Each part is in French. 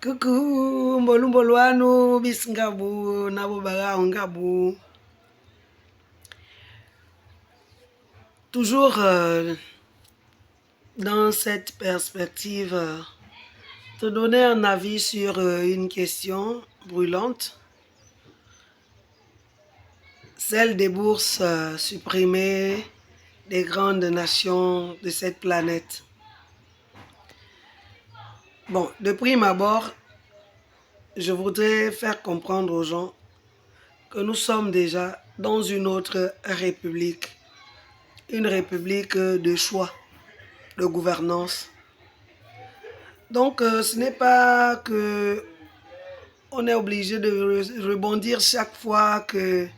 Coucou, Mbolu Bisngabou, Nabobara Ngabou. Toujours dans cette perspective, te donner un avis sur une question brûlante, celle des bourses supprimées des grandes nations de cette planète. Bon, de prime abord, je voudrais faire comprendre aux gens que nous sommes déjà dans une autre république, une république de choix, de gouvernance. Donc, ce n'est pas que on est obligé de rebondir chaque fois que,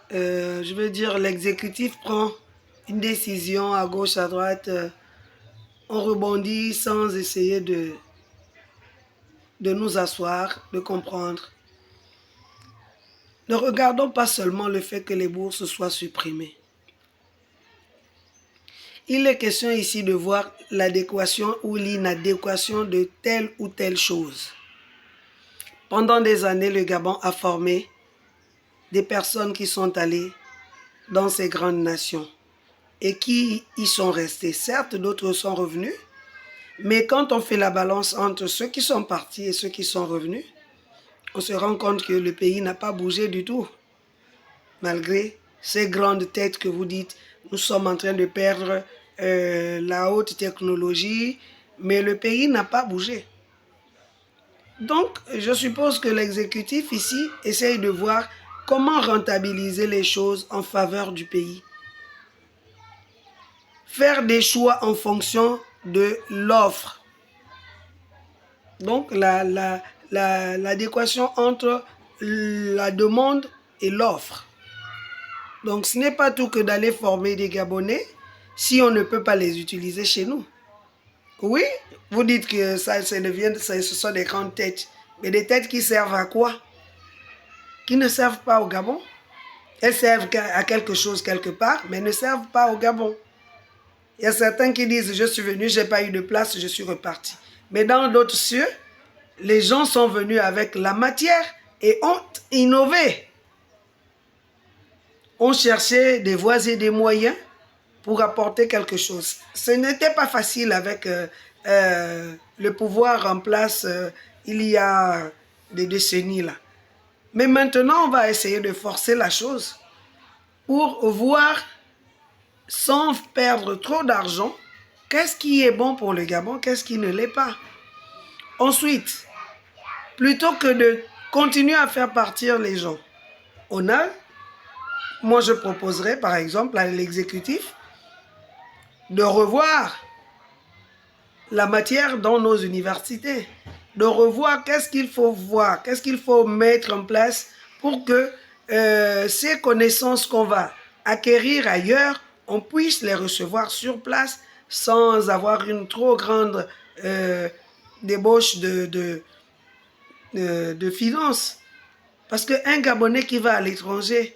je veux dire, l'exécutif prend une décision à gauche, à droite. On rebondit sans essayer de nous asseoir, de comprendre. Ne regardons pas seulement le fait que les bourses soient supprimées. Il est question ici de voir l'adéquation ou l'inadéquation de telle ou telle chose. Pendant des années, le Gabon a formé des personnes qui sont allées dans ces grandes nations et qui y sont restées. Certes, d'autres sont revenus, mais quand on fait la balance entre ceux qui sont partis et ceux qui sont revenus, on se rend compte que le pays n'a pas bougé du tout. Malgré ces grandes têtes que vous dites, nous sommes en train de perdre la haute technologie, mais le pays n'a pas bougé. Donc, je suppose que l'exécutif ici essaye de voir comment rentabiliser les choses en faveur du pays. Faire des choix en fonction de l'offre. Donc, l'adéquation entre la demande et l'offre. Donc, ce n'est pas tout que d'aller former des Gabonais si on ne peut pas les utiliser chez nous. Oui, vous dites que ce sont des grandes têtes, mais des têtes qui servent à quoi? Qui ne servent pas au Gabon. Elles servent à quelque chose quelque part, mais ne servent pas au Gabon. Il y a certains qui disent, je suis venu, je n'ai pas eu de place, je suis reparti. Mais dans d'autres cieux, les gens sont venus avec la matière et ont innové. Ont cherché des voies et des moyens pour apporter quelque chose. Ce n'était pas facile avec le pouvoir en place il y a des décennies là. Mais maintenant, on va essayer de forcer la chose pour voir, sans perdre trop d'argent, qu'est-ce qui est bon pour le Gabon, qu'est-ce qui ne l'est pas. Ensuite, plutôt que de continuer à faire partir les gens, moi je proposerais par exemple à l'exécutif de revoir la matière dans nos universités, de revoir qu'est-ce qu'il faut voir, qu'est-ce qu'il faut mettre en place pour que ces connaissances qu'on va acquérir ailleurs, on puisse les recevoir sur place sans avoir une trop grande débauche de finances. Parce qu'un Gabonais qui va à l'étranger,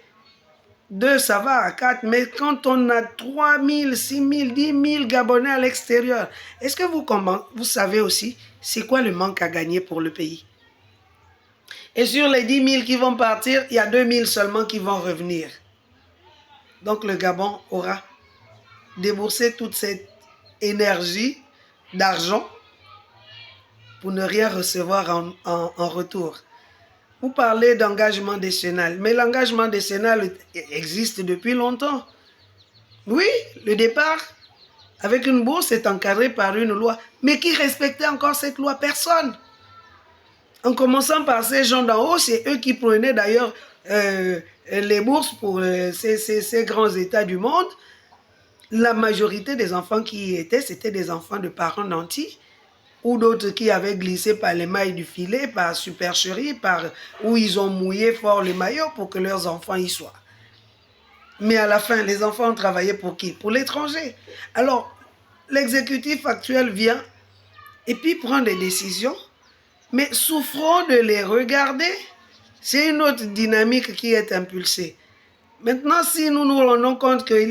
2, ça va à 4, mais quand on a 3 000, 6 000, 10 000 Gabonais à l'extérieur, est-ce que vous savez aussi c'est quoi le manque à gagner pour le pays? Et sur les 10 000 qui vont partir, il y a 2 000 seulement qui vont revenir. Donc le Gabon aura déboursé toute cette énergie d'argent pour ne rien recevoir en retour. Vous parlez d'engagement décennal, mais l'engagement décennal existe depuis longtemps. Oui, le départ avec une bourse est encadré par une loi, mais qui respectait encore cette loi? Personne. En commençant par ces gens d'en haut, c'est eux qui prenaient d'ailleurs les bourses pour ces grands États du monde. La majorité des enfants qui y étaient, c'était des enfants de parents nantis, ou d'autres qui avaient glissé par les mailles du filet, par supercherie, où ils ont mouillé fort le maillot pour que leurs enfants y soient. Mais à la fin, les enfants ont travaillé pour qui? Pour l'étranger. Alors, l'exécutif actuel vient et puis prend des décisions, mais souffrons de les regarder. C'est une autre dynamique qui est impulsée. Maintenant, si nous nous rendons compte qu'il y a